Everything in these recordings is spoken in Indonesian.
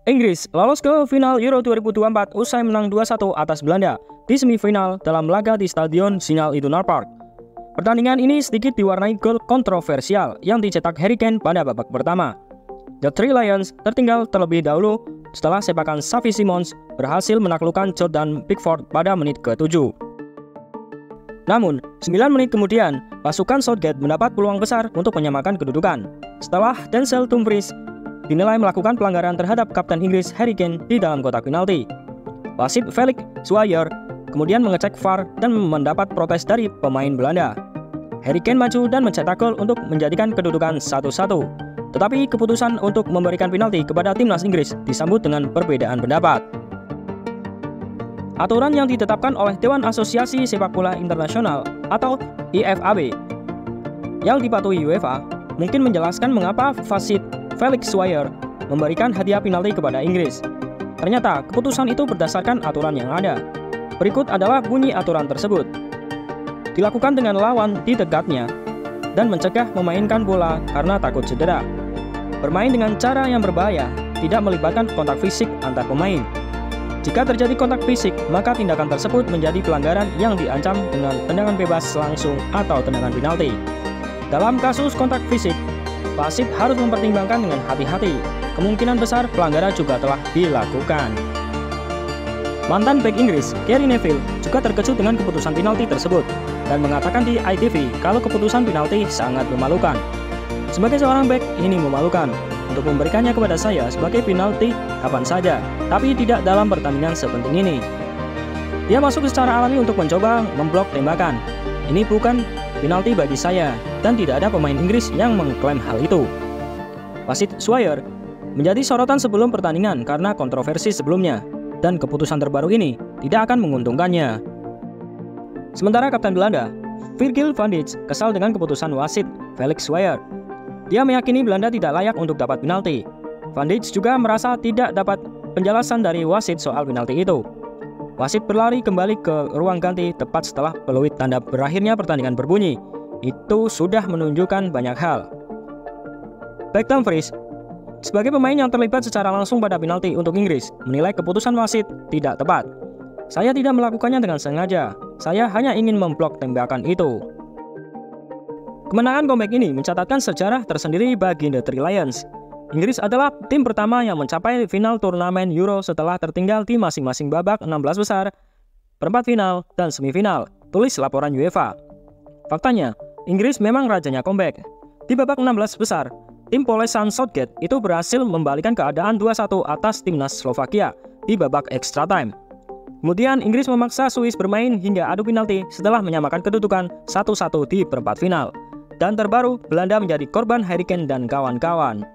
Inggris lolos ke final Euro 2024 usai menang 2-1 atas Belanda di semifinal dalam laga di Stadion Signal Iduna Park. Pertandingan ini sedikit diwarnai gol kontroversial yang dicetak Harry Kane pada babak pertama. The Three Lions tertinggal terlebih dahulu setelah sepakan Xavi Simons berhasil menaklukkan Jordan Pickford pada menit ke-7. Namun, 9 menit kemudian, pasukan Southgate mendapat peluang besar untuk menyamakan kedudukan setelah Denzel Dumfries dinilai melakukan pelanggaran terhadap kapten Inggris Harry Kane di dalam kotak penalti. Wasit Felix Zweier kemudian mengecek VAR dan mendapat protes dari pemain Belanda. Harry Kane maju dan mencetak gol untuk menjadikan kedudukan 1-1. Tetapi keputusan untuk memberikan penalti kepada timnas Inggris disambut dengan perbedaan pendapat. Aturan yang ditetapkan oleh Dewan Asosiasi Sepak Bola Internasional atau IFAB yang dipatuhi UEFA mungkin menjelaskan mengapa wasit Felix Zweier memberikan hadiah penalti kepada Inggris. Ternyata keputusan itu berdasarkan aturan yang ada. Berikut adalah bunyi aturan tersebut. Dilakukan dengan lawan di dekatnya dan mencegah memainkan bola karena takut cedera. Bermain dengan cara yang berbahaya, tidak melibatkan kontak fisik antar pemain. Jika terjadi kontak fisik, maka tindakan tersebut menjadi pelanggaran yang diancam dengan tendangan bebas langsung atau tendangan penalti. Dalam kasus kontak fisik, wasit harus mempertimbangkan dengan hati-hati. Kemungkinan besar pelanggaran juga telah dilakukan. Mantan bek Inggris, Gary Neville, juga terkejut dengan keputusan penalti tersebut dan mengatakan di ITV kalau keputusan penalti sangat memalukan. Sebagai seorang bek, ini memalukan. Untuk memberikannya kepada saya sebagai penalti kapan saja, tapi tidak dalam pertandingan sepenting ini. Dia masuk secara alami untuk mencoba memblok tembakan. Ini bukan penalti bagi saya, dan tidak ada pemain Inggris yang mengklaim hal itu. Wasit Zweier menjadi sorotan sebelum pertandingan karena kontroversi sebelumnya, dan keputusan terbaru ini tidak akan menguntungkannya. Sementara kapten Belanda, Virgil van Dijk, kesal dengan keputusan wasit Felix Zweier. Dia meyakini Belanda tidak layak untuk dapat penalti. Van Dijk juga merasa tidak dapat penjelasan dari wasit soal penalti itu. Wasit berlari kembali ke ruang ganti tepat setelah peluit tanda berakhirnya pertandingan berbunyi. Itu sudah menunjukkan banyak hal. Baik Dumfries, sebagai pemain yang terlibat secara langsung pada penalti untuk Inggris, menilai keputusan wasit tidak tepat. Saya tidak melakukannya dengan sengaja. Saya hanya ingin memblok tembakan itu. Kemenangan comeback ini mencatatkan sejarah tersendiri bagi The Three Lions. Inggris adalah tim pertama yang mencapai final turnamen Euro setelah tertinggal di masing-masing babak 16 besar, perempat final, dan semifinal, tulis laporan UEFA. Faktanya, Inggris memang rajanya comeback. Di babak 16 besar, tim polesan Southgate itu berhasil membalikan keadaan 2-1 atas timnas Slovakia di babak extra time. Kemudian Inggris memaksa Swiss bermain hingga adu penalti setelah menyamakan kedudukan 1-1 di perempat final. Dan terbaru, Belanda menjadi korban Harry Kane dan kawan-kawan.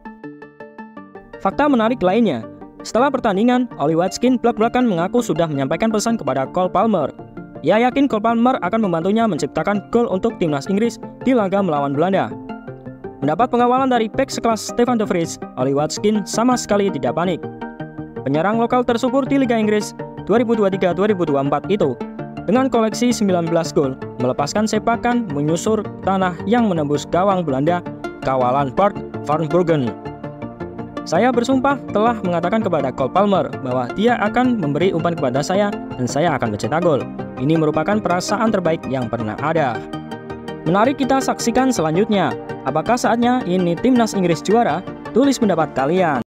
Fakta menarik lainnya, setelah pertandingan, Ollie Watkins belak-belakan mengaku sudah menyampaikan pesan kepada Cole Palmer. Ia yakin Cole Palmer akan membantunya menciptakan gol untuk timnas Inggris di laga melawan Belanda. Mendapat pengawalan dari bek sekelas Stefan de Vrij, Ollie Watkins sama sekali tidak panik. Penyerang lokal tersubur di Liga Inggris 2023-2024 itu, dengan koleksi 19 gol, melepaskan sepakan menyusur tanah yang menembus gawang Belanda, kawalan Bart van Bruggen. Saya bersumpah telah mengatakan kepada Cole Palmer bahwa dia akan memberi umpan kepada saya dan saya akan mencetak gol. Ini merupakan perasaan terbaik yang pernah ada. Mari kita saksikan selanjutnya. Apakah saatnya ini timnas Inggris juara? Tulis pendapat kalian.